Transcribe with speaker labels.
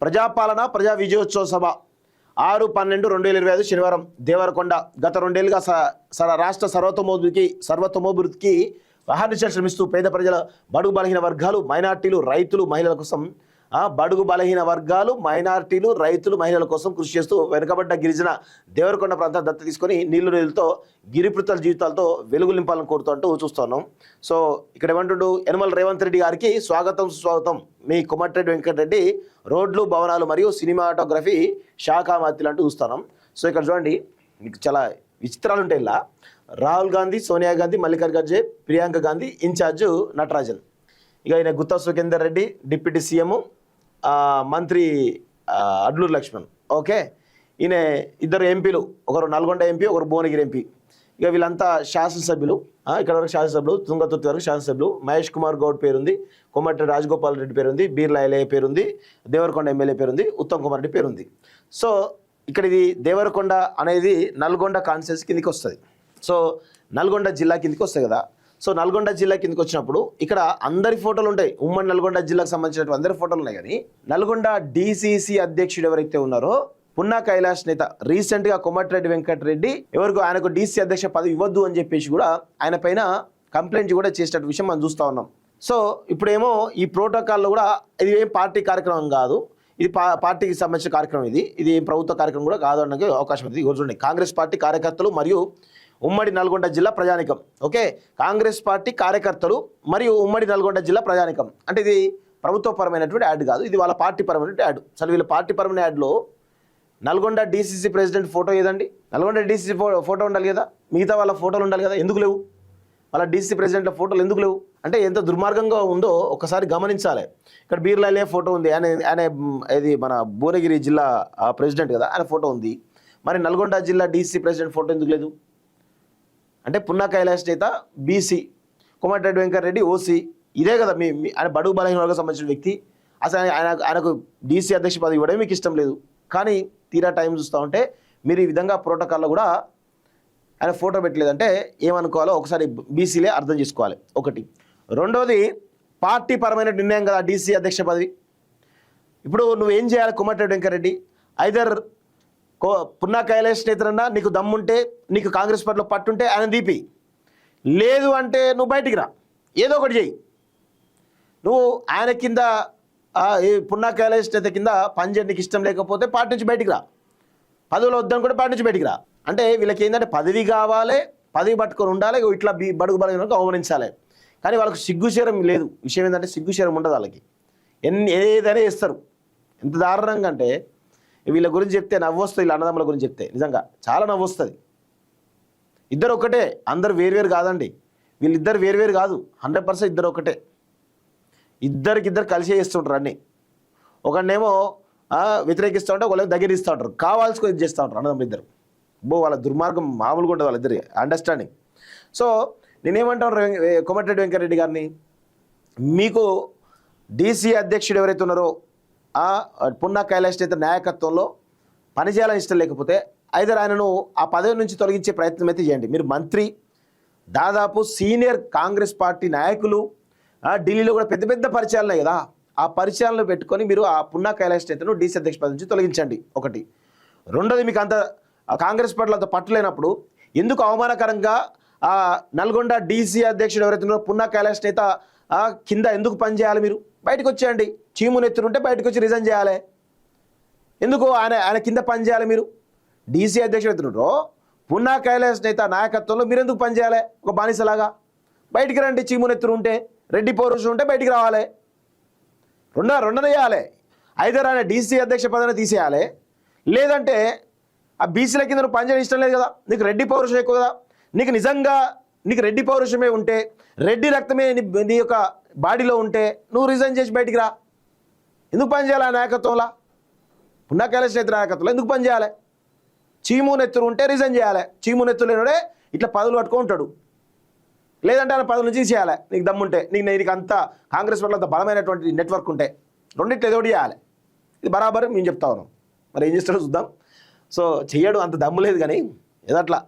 Speaker 1: ప్రజాపాలన ప్రజా విజయోత్సవ సభ 6/12/2025 శనివారం దేవరకొండ. గత 2 ఏళ్లుగా రాష్ట్ర సర్వతోముఖికి అహర్నిశలు శ్రమిస్తూ పేద ప్రజల బడుగు బలహీన వర్గాలు మైనార్టీలు రైతులు మహిళల కోసం బడుగు బలహీన వర్గాలు మైనార్టీలు రైతులు మహిళల కోసం కృషి చేస్తూ వెనుకబడ్డ గిరిజన దేవరకొండ ప్రాంతాన్ని దత్త తీసుకొని నీళ్లతో గిరిపృతల జీవితాలతో వెలుగులు నింపాలని కోరుతూ చూస్తున్నాం. సో ఇక్కడ ఏమంటుండు, యనమల రేవంత్ రెడ్డి గారికి స్వాగతం సుస్వాగతం. మీ కోమటిరెడ్డి వెంకటరెడ్డి రోడ్లు భవనాలు మరియు సినిమాటోగ్రఫీ శాఖ మంత్రులు అంటూ చూస్తున్నాం. సో ఇక్కడ చూడండి, మీకు చాలా విచిత్రాలు ఉంటాయి. ఇలా రాహుల్ గాంధీ, సోనియా గాంధీ, మల్లికార్జున ఖర్గే, ప్రియాంక గాంధీ, ఇన్ఛార్జు నటరాజన్. ఇక ఈయన గుత్తా సుఖేందర్ రెడ్డి డిప్యూటీ సీఎం, మంత్రి అడ్లూరు లక్ష్మణ్. ఓకే, ఈయన ఇద్దరు ఎంపీలు, ఒకరు నల్గొండ ఎంపీ, ఒకరు భువనగిరి ఎంపీ. ఇక వీళ్ళంతా శాసనసభ్యులు. ఇక్కడ వరకు శాసనసభ్యులు, తుంగతుర్తి వరకు శాసనసభ్యులు. మహేష్ కుమార్ గౌడ్ పేరుంది, కోమటిరెడ్డి రాజగోపాల్ రెడ్డి పేరుంది, బీర్లా ఎల్ఏ పేరుంది, దేవరకొండ ఎమ్మెల్యే పేరుంది, ఉత్తమ్ కుమార్ రెడ్డి పేరుంది. సో ఇక్కడ ఇది దేవరకొండ అనేది నల్గొండ కాన్స్టిట్యున్సీ కిందకి వస్తుంది. సో నల్గొండ జిల్లా కిందకి వస్తుంది కదా. సో నల్గొండ జిల్లా కిందకి వచ్చినప్పుడు ఇక్కడ అందరి ఫోటోలు ఉంటాయి. ఉమ్మడి నల్గొండ జిల్లాకు సంబంధించినటువంటి అందరి ఫోటోలు ఉన్నాయి. కానీ నల్గొండ డీసీసీ అధ్యక్షుడు ఎవరైతే ఉన్నారో పున్నా కైలాష్ నేత రీసెంట్గా కోమటిరెడ్డి వెంకటరెడ్డి ఆయనకు డీసీ అధ్యక్ష పదవి ఇవ్వద్దు అని చెప్పేసి కూడా ఆయన పైన కంప్లైంట్ కూడా చేసినట్టు విషయం మనం చూస్తూ ఉన్నాం. సో ఇప్పుడేమో ఈ ప్రోటోకాల్లో కూడా ఇది ఏం పార్టీ కార్యక్రమం కాదు, ఇది పార్టీకి సంబంధించిన కార్యక్రమం. ఇది ప్రభుత్వ కార్యక్రమం కూడా కాదు అనడానికి అవకాశం ఉంది. చూడండి, కాంగ్రెస్ పార్టీ కార్యకర్తలు మరియు ఉమ్మడి నల్గొండ జిల్లా ప్రజానికం. ఓకే, కాంగ్రెస్ పార్టీ కార్యకర్తలు మరియు ఉమ్మడి నల్గొండ జిల్లా ప్రజానికం అంటే ఇది ప్రభుత్వపరమైనటువంటి యాడ్ కాదు, ఇది వాళ్ళ పార్టీ పరమైనటువంటి యాడ్. అసలు వీళ్ళ పార్టీ పరమైన యాడ్లో నల్గొండ డీసీసీ ప్రెసిడెంట్ ఫోటో ఏదండి? నల్గొండ డీసీసీ ఫోటో ఉండాలి కదా, మిగతా వాళ్ళ ఫోటోలు ఉండాలి కదా, ఎందుకు లేవు? వాళ్ళ డీసీసీ ప్రెసిడెంట్ల ఫోటోలు ఎందుకు లేవు అంటే ఎంత దుర్మార్గంగా ఉందో ఒకసారి గమనించాలి. ఇక్కడ బీర్లాలే ఫోటో ఉంది, ఆయన ఇది మన భువనగిరి జిల్లా ప్రెసిడెంట్ కదా, ఆయన ఫోటో ఉంది. మరి నల్గొండ జిల్లా డీసీసీ ప్రెసిడెంట్ ఫోటో ఎందుకు లేదు అంటే పున్నా కైలాష్ నేత బీసీ, కోమటిరెడ్డి వెంకటరెడ్డి ఓసీ, ఇదే కదా మీ ఆయన బడుగు బలహీన వర్గానికి సంబంధించిన వ్యక్తి. అసలు ఆయనకు డీసీ అధ్యక్ష పదవి ఇవ్వడమే మీకు ఇష్టం లేదు. కానీ తీరా టైం చూస్తూ ఉంటే మీరు ఈ విధంగా ప్రోటోకాల్లో కూడా ఆయన ఫోటో పెట్టలేదంటే ఏమనుకోవాలో ఒకసారి బీసీలే అర్థం చేసుకోవాలి. ఒకటి. రెండోది, పార్టీ పరమైన నిర్ణయం కదా డీసీ అధ్యక్ష పదవి. ఇప్పుడు నువ్వేం చేయాలి? కోమటిరెడ్డి వెంకటరెడ్డి ఐదర్ పున్నా కైలాష్ నేతనన్నా నీకు దమ్ముంటే, నీకు కాంగ్రెస్ పార్టీలో పట్టుంటే ఆయన దీపి, లేదు అంటే నువ్వు బయటికి రా, ఏదో ఒకటి చెయ్యి. నువ్వు ఆయన కింద పున్నా కైలాష్ నేత కింద పనిచేయడం నీకు ఇష్టం లేకపోతే పార్టీ నుంచి బయటికి రా, పదవిలో వద్దని కూడా పార్టీ నుంచి బయటికి రా. అంటే వీళ్ళకి ఏంటంటే పదవి కావాలి, పదవి పట్టుకొని ఉండాలి, ఇట్లా బడుగు బలహీన అవమానించాలి. కానీ వాళ్ళకు సిగ్గుశరం లేదు. విషయం ఏంటంటే సిగ్గుశరం ఉండదు వాళ్ళకి, ఏదైనా చేస్తారు. ఎంత దారుణంగా అంటే వీళ్ళ గురించి చెప్తే నవ్వు వస్తుంది, వీళ్ళ అన్నదమ్ముల గురించి చెప్తే నిజంగా చాలా నవ్వు వస్తుంది. ఇద్దరు ఒకటే, అందరు వేరువేరు కాదండి, వీళ్ళిద్దరు వేరువేరు కాదు, 100% ఇద్దరు ఒకటే. ఇద్దరికిద్దరు కలిసే చేస్తుంటారు అన్నీ. ఒకనేమో వ్యతిరేకిస్తూ ఉంటారు, ఒకళ్ళు దగ్గర ఇస్తూ ఉంటారు, కావాల్సుకొని ఇది చేస్తూ ఉంటారు అన్నదమ్ములు ఇద్దరు. వాళ్ళ దుర్మార్గం మామూలుగా ఉంటుంది వాళ్ళిద్దరి అండర్స్టాండింగ్. సో నేనేమంటాను కోమటిరెడ్డి వెంకటరెడ్డి గారిని, మీకు డీసీ అధ్యక్షుడు ఎవరైతే ఉన్నారో పున్నా కైలాష్ నేత నాయకత్వంలో పనిచేయాలని ఇష్టం లేకపోతే ఐదర్ ఆయనను ఆ పదవి నుంచి తొలగించే ప్రయత్నం అయితే చేయండి. మీరు మంత్రి, దాదాపు సీనియర్ కాంగ్రెస్ పార్టీ నాయకులు, ఢిల్లీలో కూడా పెద్ద పెద్ద పరిచయాలు ఉన్నాయి కదా, ఆ పరిచయాలను పెట్టుకొని మీరు ఆ పున్నా కైలాష్ నేతను డీసీ అధ్యక్ష పదవి నుంచి తొలగించండి. ఒకటి. రెండోది, మీకు అంత కాంగ్రెస్ పార్టీలో అంత పట్టులేనప్పుడు ఎందుకు అవమానకరంగా నల్గొండ డీసీ అధ్యక్షుడు ఎవరైతే ఉన్నారో పున్నా కైలాష్ నేత కింద ఎందుకు పనిచేయాలి? మీరు బయటకు వచ్చేయండి, చీమునెత్తునుంటే బయటకు వచ్చి రిజైన్ చేయాలి. ఎందుకు ఆయన కింద పనిచేయాలి? మీరు డీసీ అధ్యక్షుడు ఎత్తున్నారో పున్నా కైలాష్ నేత నాయకత్వంలో మీరు ఎందుకు పనిచేయాలి? ఒక బానిసలాగా బయటికి రండి. చీమునెత్తురు ఉంటే, రెడ్డి పౌరుషం ఉంటే బయటికి రావాలి. రెండన చేయాలి. ఐదర్ ఆయన డీసీ అధ్యక్ష పదవిని తీసేయాలి, లేదంటే ఆ బీసీల కింద నువ్వు పనిచేయడం ఇష్టం లేదు కదా, నీకు రెడ్డి పౌరుషం ఎక్కువ కదా, నీకు రెడ్డి పౌరుషమే ఉంటే, రెడ్డి రక్తమే నీ యొక్క బాడీలో ఉంటే నువ్వు రిజైన్ చేసి బయటికి రా. ఎందుకు పనిచేయాలి ఆ నాయకత్వంలో? పున్నా కైలాష్ నేత నాయకత్వంలో ఎందుకు పనిచేయాలి? చీమునెత్తురు ఉంటే రిజైన్ చేయాలి. చీమునెత్తురు లేనుడే ఇట్లా పదవులు పట్టుకొని ఉంటాడు, లేదంటే ఆయన పదవుల నుంచి చేయాలి. నీకు దమ్ముంటే, నీకు అంత కాంగ్రెస్ పార్టీలో అంత బలమైనటువంటి నెట్వర్క్ ఉంటే రెండింటిలో ఏదో చేయాలి. ఇది బరాబర్ మేము చెప్తా ఉన్నాం. మరి ఏం చేస్తాడో చూద్దాం. సో చెయ్యడు, అంత దమ్ము లేదు కానీ ఏదో అట్లా